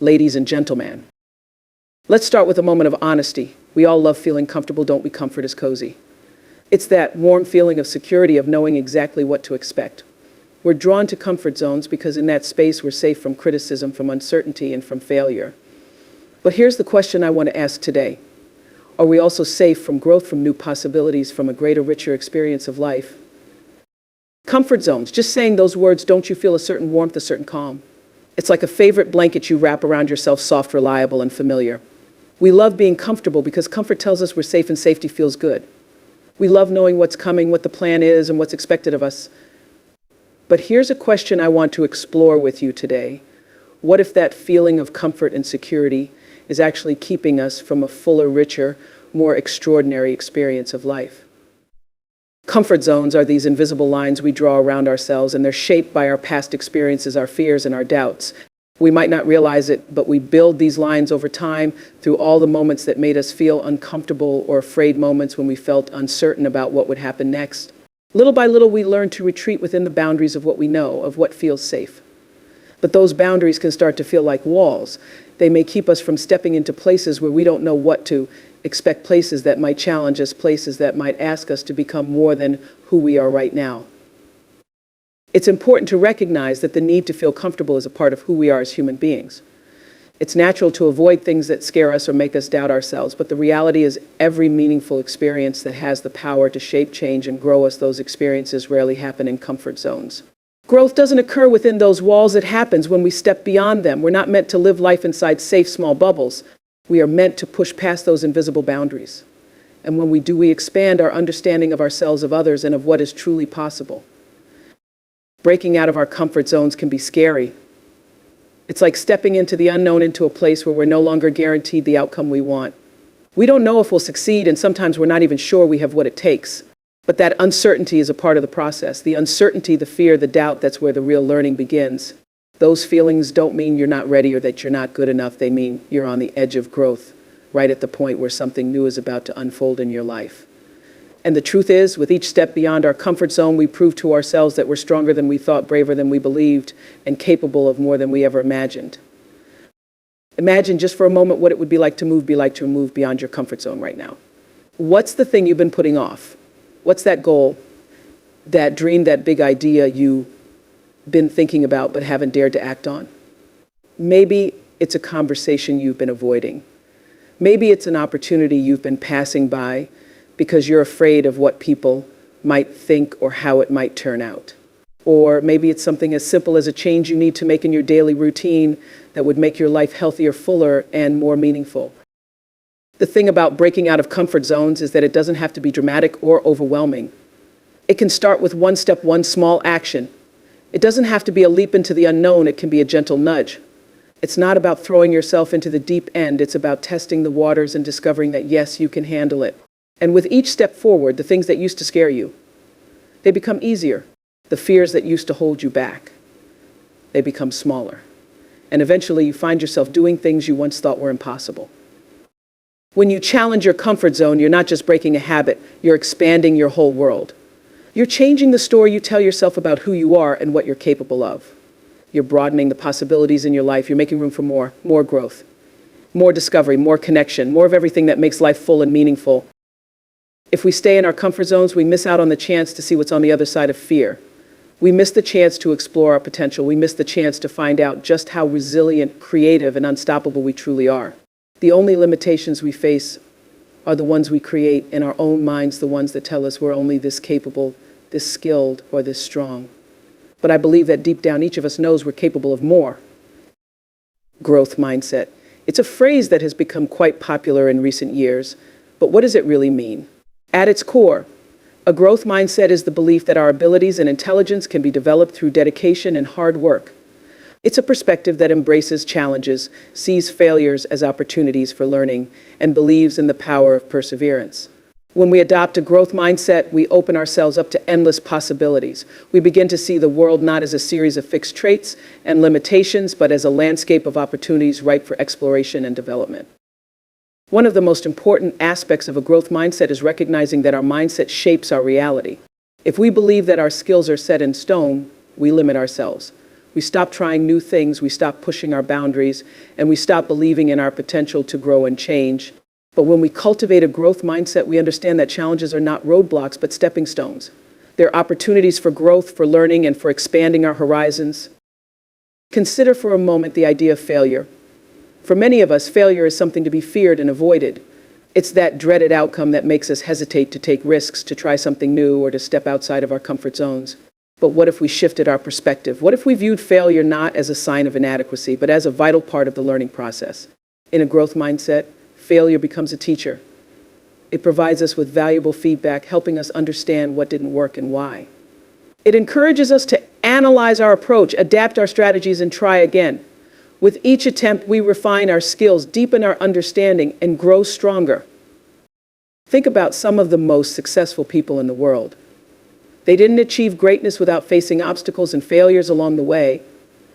Ladies and gentlemen, let's start with a moment of honesty. We all love feeling comfortable, don't we? Comfort is cozy. It's that warm feeling of security, of knowing exactly what to expect. We're drawn to comfort zones because in that space we're safe from criticism, from uncertainty, and from failure. But here's the question I want to ask today. Are we also safe from growth, from new possibilities, from a greater, richer experience of life? Comfort zones, just saying those words, don't you feel a certain warmth, a certain calm? It's like a favorite blanket you wrap around yourself, soft, reliable, and familiar. We love being comfortable because comfort tells us we're safe and safety feels good. We love knowing what's coming, what the plan is, and what's expected of us. But here's a question I want to explore with you today. What if that feeling of comfort and security is actually keeping us from a fuller, richer, more extraordinary experience of life? Comfort zones are these invisible lines we draw around ourselves, and they're shaped by our past experiences, our fears, and our doubts. We might not realize it, but we build these lines over time through all the moments that made us feel uncomfortable or afraid, moments when we felt uncertain about what would happen next. Little by little, we learn to retreat within the boundaries of what we know, of what feels safe. But those boundaries can start to feel like walls. They may keep us from stepping into places where we don't know what to expect, places that might challenge us, places that might ask us to become more than who we are right now. It's important to recognize that the need to feel comfortable is a part of who we are as human beings. It's natural to avoid things that scare us or make us doubt ourselves, but the reality is every meaningful experience that has the power to shape, change, and grow us, those experiences rarely happen in comfort zones. Growth doesn't occur within those walls. It happens when we step beyond them. We're not meant to live life inside safe, small bubbles. We are meant to push past those invisible boundaries. And when we do, we expand our understanding of ourselves, of others, and of what is truly possible. Breaking out of our comfort zones can be scary. It's like stepping into the unknown, into a place where we're no longer guaranteed the outcome we want. We don't know if we'll succeed, and sometimes we're not even sure we have what it takes. But that uncertainty is a part of the process. The uncertainty, the fear, the doubt, that's where the real learning begins. Those feelings don't mean you're not ready or that you're not good enough. They mean you're on the edge of growth, right at the point where something new is about to unfold in your life. And the truth is, with each step beyond our comfort zone, we prove to ourselves that we're stronger than we thought, braver than we believed, and capable of more than we ever imagined. Imagine just for a moment what it would be like to move beyond your comfort zone right now. What's the thing you've been putting off? What's that goal, that dream, that big idea you've been thinking about but haven't dared to act on? Maybe it's a conversation you've been avoiding. Maybe it's an opportunity you've been passing by because you're afraid of what people might think or how it might turn out. Or maybe it's something as simple as a change you need to make in your daily routine that would make your life healthier, fuller, and more meaningful. The thing about breaking out of comfort zones is that it doesn't have to be dramatic or overwhelming. It can start with one step, one small action. It doesn't have to be a leap into the unknown. It can be a gentle nudge. It's not about throwing yourself into the deep end. It's about testing the waters and discovering that, yes, you can handle it. And with each step forward, the things that used to scare you, they become easier. The fears that used to hold you back, they become smaller. And eventually you find yourself doing things you once thought were impossible. When you challenge your comfort zone, you're not just breaking a habit, you're expanding your whole world. You're changing the story you tell yourself about who you are and what you're capable of. You're broadening the possibilities in your life. You're making room for more growth, more discovery, more connection, more of everything that makes life full and meaningful. If we stay in our comfort zones, we miss out on the chance to see what's on the other side of fear. We miss the chance to explore our potential. We miss the chance to find out just how resilient, creative, and unstoppable we truly are. The only limitations we face are the ones we create in our own minds, the ones that tell us we're only this capable, this skilled, or this strong. But I believe that deep down, each of us knows we're capable of more. Growth mindset. It's a phrase that has become quite popular in recent years, but what does it really mean? At its core, a growth mindset is the belief that our abilities and intelligence can be developed through dedication and hard work. It's a perspective that embraces challenges, sees failures as opportunities for learning, and believes in the power of perseverance. When we adopt a growth mindset, we open ourselves up to endless possibilities. We begin to see the world not as a series of fixed traits and limitations, but as a landscape of opportunities ripe for exploration and development. One of the most important aspects of a growth mindset is recognizing that our mindset shapes our reality. If we believe that our skills are set in stone, we limit ourselves. We stop trying new things, we stop pushing our boundaries, and we stop believing in our potential to grow and change. But when we cultivate a growth mindset, we understand that challenges are not roadblocks, but stepping stones. They're opportunities for growth, for learning, and for expanding our horizons. Consider for a moment the idea of failure. For many of us, failure is something to be feared and avoided. It's that dreaded outcome that makes us hesitate to take risks, to try something new, or to step outside of our comfort zones. But what if we shifted our perspective? What if we viewed failure not as a sign of inadequacy, but as a vital part of the learning process? In a growth mindset, failure becomes a teacher. It provides us with valuable feedback, helping us understand what didn't work and why. It encourages us to analyze our approach, adapt our strategies, and try again. With each attempt, we refine our skills, deepen our understanding, and grow stronger. Think about some of the most successful people in the world. They didn't achieve greatness without facing obstacles and failures along the way.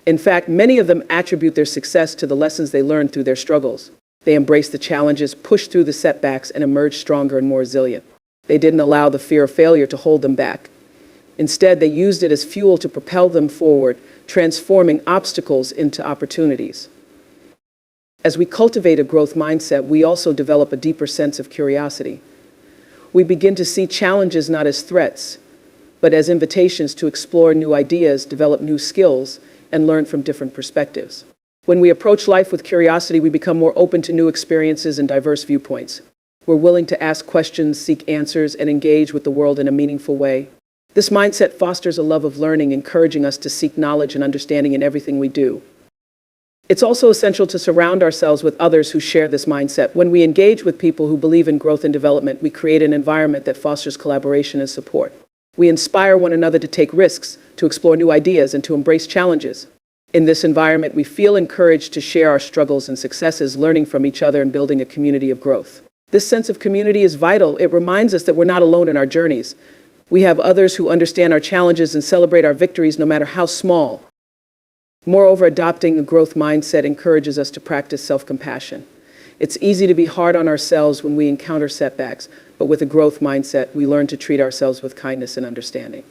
In fact, many of them attribute their success to the lessons they learned through their struggles. They embraced the challenges, pushed through the setbacks, and emerged stronger and more resilient. They didn't allow the fear of failure to hold them back. Instead, they used it as fuel to propel them forward, transforming obstacles into opportunities. As we cultivate a growth mindset, we also develop a deeper sense of curiosity. We begin to see challenges not as threats, but as invitations to explore new ideas, develop new skills, and learn from different perspectives. When we approach life with curiosity, we become more open to new experiences and diverse viewpoints. We're willing to ask questions, seek answers, and engage with the world in a meaningful way. This mindset fosters a love of learning, encouraging us to seek knowledge and understanding in everything we do. It's also essential to surround ourselves with others who share this mindset. When we engage with people who believe in growth and development, we create an environment that fosters collaboration and support. We inspire one another to take risks, to explore new ideas, and to embrace challenges. In this environment, we feel encouraged to share our struggles and successes, learning from each other and building a community of growth. This sense of community is vital. It reminds us that we're not alone in our journeys. We have others who understand our challenges and celebrate our victories, no matter how small. Moreover, adopting a growth mindset encourages us to practice self-compassion. It's easy to be hard on ourselves when we encounter setbacks, but with a growth mindset, we learn to treat ourselves with kindness and understanding.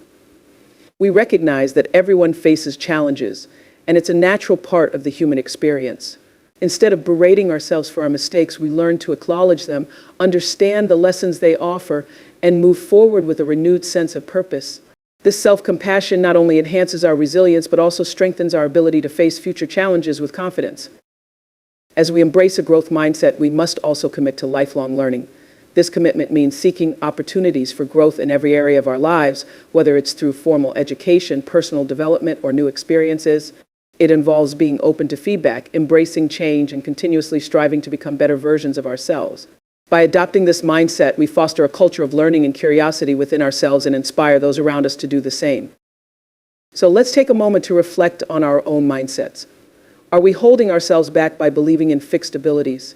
We recognize that everyone faces challenges, and it's a natural part of the human experience. Instead of berating ourselves for our mistakes, we learn to acknowledge them, understand the lessons they offer, and move forward with a renewed sense of purpose. This self-compassion not only enhances our resilience, but also strengthens our ability to face future challenges with confidence. As we embrace a growth mindset, we must also commit to lifelong learning. This commitment means seeking opportunities for growth in every area of our lives, whether it's through formal education, personal development, or new experiences. It involves being open to feedback, embracing change, and continuously striving to become better versions of ourselves. By adopting this mindset, we foster a culture of learning and curiosity within ourselves and inspire those around us to do the same. So let's take a moment to reflect on our own mindsets. Are we holding ourselves back by believing in fixed abilities?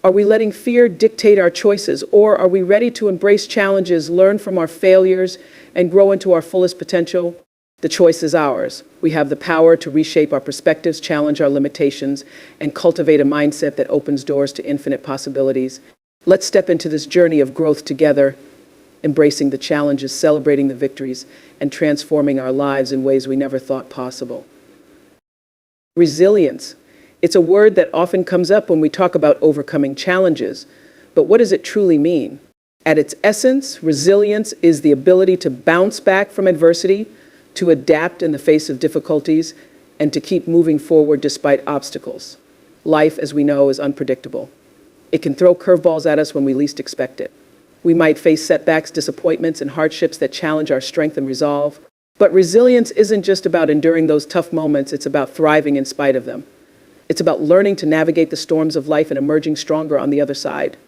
Are we letting fear dictate our choices, or are we ready to embrace challenges, learn from our failures, and grow into our fullest potential? The choice is ours. We have the power to reshape our perspectives, challenge our limitations, and cultivate a mindset that opens doors to infinite possibilities. Let's step into this journey of growth together, embracing the challenges, celebrating the victories, and transforming our lives in ways we never thought possible. Resilience. It's a word that often comes up when we talk about overcoming challenges, but what does it truly mean? At its essence, resilience is the ability to bounce back from adversity, to adapt in the face of difficulties, and to keep moving forward despite obstacles. Life, as we know, is unpredictable. It can throw curveballs at us when we least expect it. We might face setbacks, disappointments, and hardships that challenge our strength and resolve. But resilience isn't just about enduring those tough moments, it's about thriving in spite of them. It's about learning to navigate the storms of life and emerging stronger on the other side.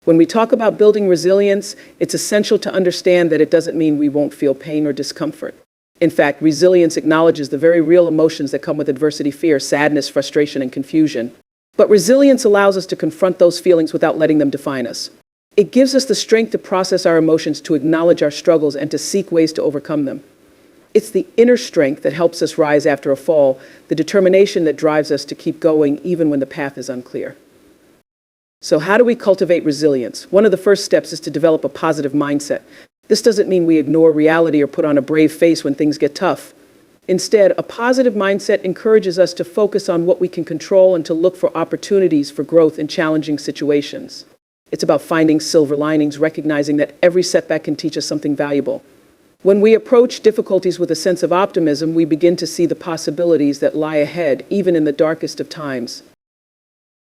When we talk about building resilience, it's essential to understand that it doesn't mean we won't feel pain or discomfort. In fact, resilience acknowledges the very real emotions that come with adversity: fear, sadness, frustration, and confusion. But resilience allows us to confront those feelings without letting them define us. It gives us the strength to process our emotions, to acknowledge our struggles, and to seek ways to overcome them. It's the inner strength that helps us rise after a fall, the determination that drives us to keep going even when the path is unclear. So how do we cultivate resilience? One of the first steps is to develop a positive mindset. This doesn't mean we ignore reality or put on a brave face when things get tough. Instead, a positive mindset encourages us to focus on what we can control and to look for opportunities for growth in challenging situations. It's about finding silver linings, recognizing that every setback can teach us something valuable. When we approach difficulties with a sense of optimism, we begin to see the possibilities that lie ahead, even in the darkest of times.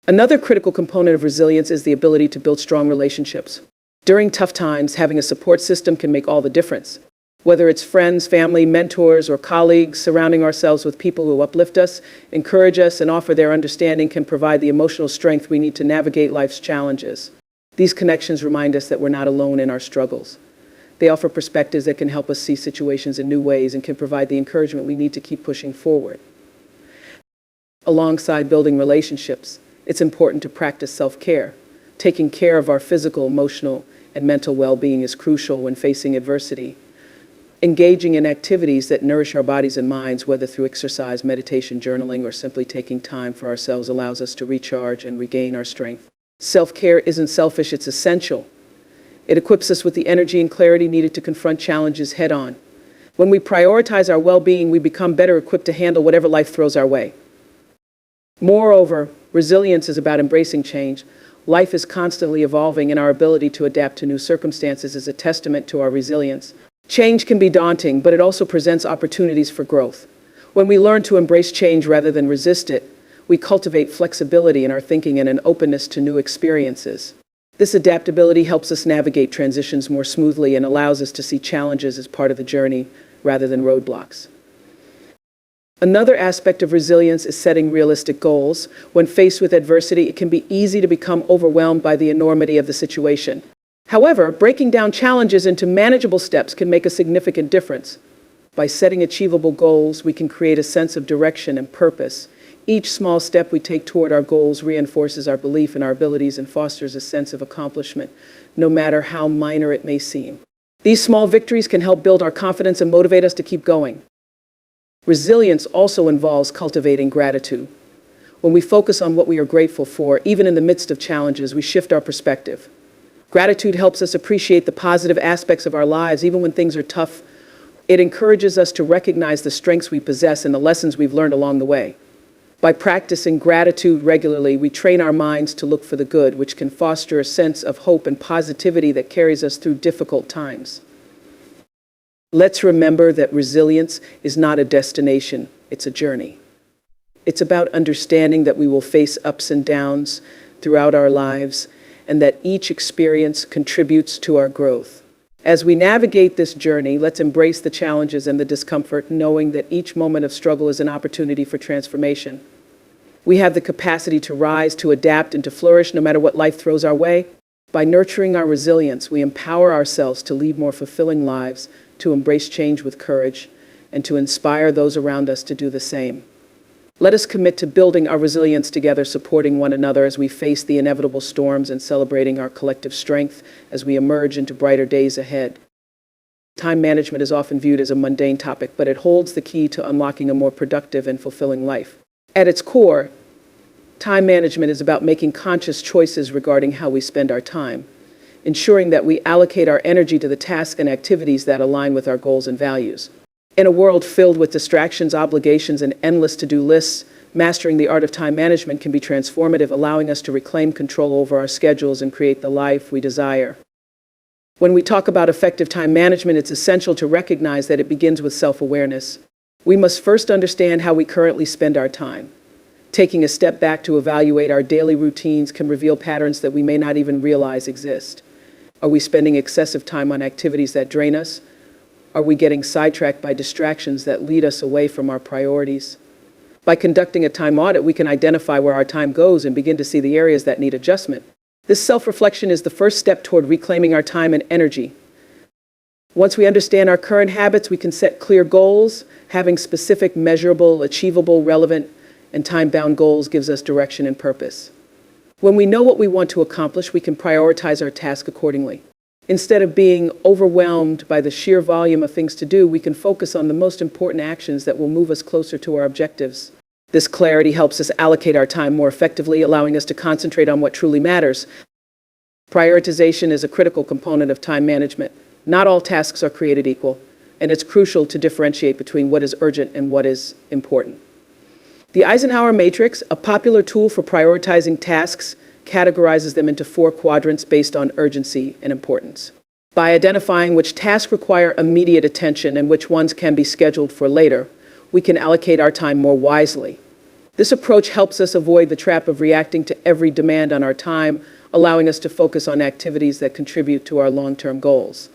Another critical component of resilience is the ability to build strong relationships. During tough times, having a support system can make all the difference. Whether it's friends, family, mentors, or colleagues, surrounding ourselves with people who uplift us, encourage us, and offer their understanding can provide the emotional strength we need to navigate life's challenges. These connections remind us that we're not alone in our struggles. They offer perspectives that can help us see situations in new ways and can provide the encouragement we need to keep pushing forward. Alongside building relationships, it's important to practice self-care. Taking care of our physical, emotional, and mental well-being is crucial when facing adversity. Engaging in activities that nourish our bodies and minds, whether through exercise, meditation, journaling, or simply taking time for ourselves, allows us to recharge and regain our strength. Self-care isn't selfish, it's essential. It equips us with the energy and clarity needed to confront challenges head-on. When we prioritize our well-being, we become better equipped to handle whatever life throws our way. Moreover, resilience is about embracing change. Life is constantly evolving, and our ability to adapt to new circumstances is a testament to our resilience. Change can be daunting, but it also presents opportunities for growth. When we learn to embrace change rather than resist it, we cultivate flexibility in our thinking and an openness to new experiences. This adaptability helps us navigate transitions more smoothly and allows us to see challenges as part of the journey rather than roadblocks. Another aspect of resilience is setting realistic goals. When faced with adversity, it can be easy to become overwhelmed by the enormity of the situation. However, breaking down challenges into manageable steps can make a significant difference. By setting achievable goals, we can create a sense of direction and purpose. Each small step we take toward our goals reinforces our belief in our abilities and fosters a sense of accomplishment, no matter how minor it may seem. These small victories can help build our confidence and motivate us to keep going. Resilience also involves cultivating gratitude. When we focus on what we are grateful for, even in the midst of challenges, we shift our perspective. Gratitude helps us appreciate the positive aspects of our lives, even when things are tough. It encourages us to recognize the strengths we possess and the lessons we've learned along the way. By practicing gratitude regularly, we train our minds to look for the good, which can foster a sense of hope and positivity that carries us through difficult times. Let's remember that resilience is not a destination, it's a journey. It's about understanding that we will face ups and downs throughout our lives, and that each experience contributes to our growth. As we navigate this journey, let's embrace the challenges and the discomfort, knowing that each moment of struggle is an opportunity for transformation. We have the capacity to rise, to adapt, and to flourish no matter what life throws our way. By nurturing our resilience, we empower ourselves to lead more fulfilling lives, to embrace change with courage, and to inspire those around us to do the same. Let us commit to building our resilience together, supporting one another as we face the inevitable storms and celebrating our collective strength as we emerge into brighter days ahead. Time management is often viewed as a mundane topic, but it holds the key to unlocking a more productive and fulfilling life. At its core, time management is about making conscious choices regarding how we spend our time, ensuring that we allocate our energy to the tasks and activities that align with our goals and values. In a world filled with distractions, obligations, and endless to-do lists, mastering the art of time management can be transformative, allowing us to reclaim control over our schedules and create the life we desire. When we talk about effective time management, it's essential to recognize that it begins with self-awareness. We must first understand how we currently spend our time. Taking a step back to evaluate our daily routines can reveal patterns that we may not even realize exist. Are we spending excessive time on activities that drain us? Are we getting sidetracked by distractions that lead us away from our priorities? By conducting a time audit, we can identify where our time goes and begin to see the areas that need adjustment. This self-reflection is the first step toward reclaiming our time and energy. Once we understand our current habits, we can set clear goals. Having specific, measurable, achievable, relevant, and time-bound goals gives us direction and purpose. When we know what we want to accomplish, we can prioritize our task accordingly. Instead of being overwhelmed by the sheer volume of things to do, we can focus on the most important actions that will move us closer to our objectives. This clarity helps us allocate our time more effectively, allowing us to concentrate on what truly matters. Prioritization is a critical component of time management. Not all tasks are created equal, and it's crucial to differentiate between what is urgent and what is important. The Eisenhower matrix, a popular tool for prioritizing tasks, categorizes them into 4 quadrants based on urgency and importance. By identifying which tasks require immediate attention and which ones can be scheduled for later, we can allocate our time more wisely. This approach helps us avoid the trap of reacting to every demand on our time, allowing us to focus on activities that contribute to our long-term goals.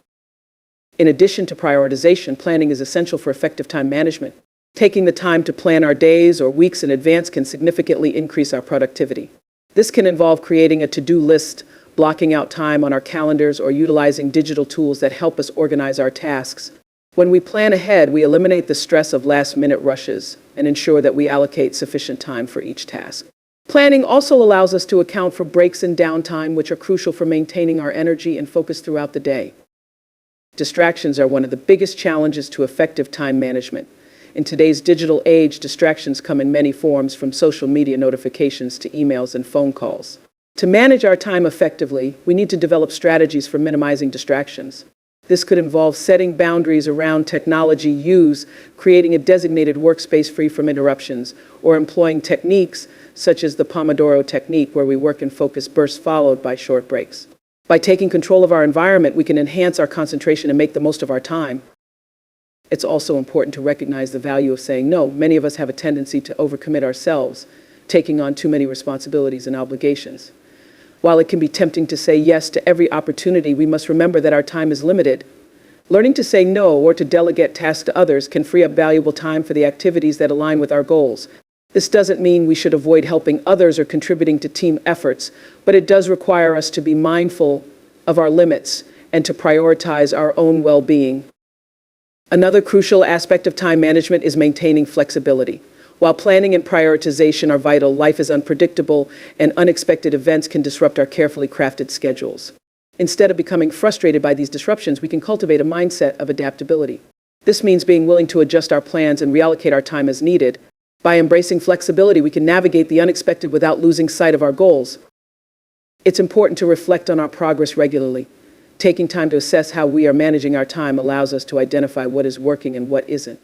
In addition to prioritization, planning is essential for effective time management. Taking the time to plan our days or weeks in advance can significantly increase our productivity. This can involve creating a to-do list, blocking out time on our calendars, or utilizing digital tools that help us organize our tasks. When we plan ahead, we eliminate the stress of last-minute rushes and ensure that we allocate sufficient time for each task. Planning also allows us to account for breaks and downtime, which are crucial for maintaining our energy and focus throughout the day. Distractions are one of the biggest challenges to effective time management. In today's digital age, distractions come in many forms, from social media notifications to emails and phone calls. To manage our time effectively, we need to develop strategies for minimizing distractions. This could involve setting boundaries around technology use, creating a designated workspace free from interruptions, or employing techniques such as the Pomodoro technique, where we work in focus bursts followed by short breaks. By taking control of our environment, we can enhance our concentration and make the most of our time. It's also important to recognize the value of saying no. Many of us have a tendency to overcommit ourselves, taking on too many responsibilities and obligations. While it can be tempting to say yes to every opportunity, we must remember that our time is limited. Learning to say no or to delegate tasks to others can free up valuable time for the activities that align with our goals. This doesn't mean we should avoid helping others or contributing to team efforts, but it does require us to be mindful of our limits and to prioritize our own well-being. Another crucial aspect of time management is maintaining flexibility. While planning and prioritization are vital, life is unpredictable, and unexpected events can disrupt our carefully crafted schedules. Instead of becoming frustrated by these disruptions, we can cultivate a mindset of adaptability. This means being willing to adjust our plans and reallocate our time as needed. By embracing flexibility, we can navigate the unexpected without losing sight of our goals. It's important to reflect on our progress regularly. Taking time to assess how we are managing our time allows us to identify what is working and what isn't.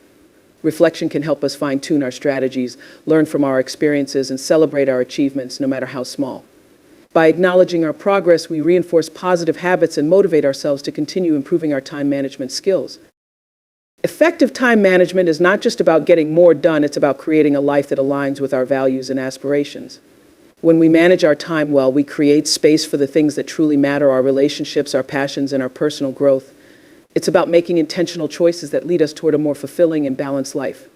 Reflection can help us fine-tune our strategies, learn from our experiences, and celebrate our achievements, no matter how small. By acknowledging our progress, we reinforce positive habits and motivate ourselves to continue improving our time management skills. Effective time management is not just about getting more done, it's about creating a life that aligns with our values and aspirations. When we manage our time well, we create space for the things that truly matter: our relationships, our passions, and our personal growth. It's about making intentional choices that lead us toward a more fulfilling and balanced life.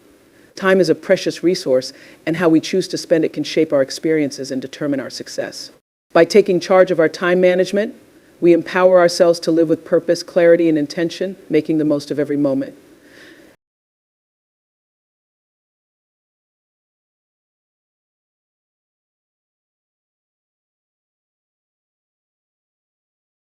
Time is a precious resource, and how we choose to spend it can shape our experiences and determine our success. By taking charge of our time management, we empower ourselves to live with purpose, clarity, and intention, making the most of every moment.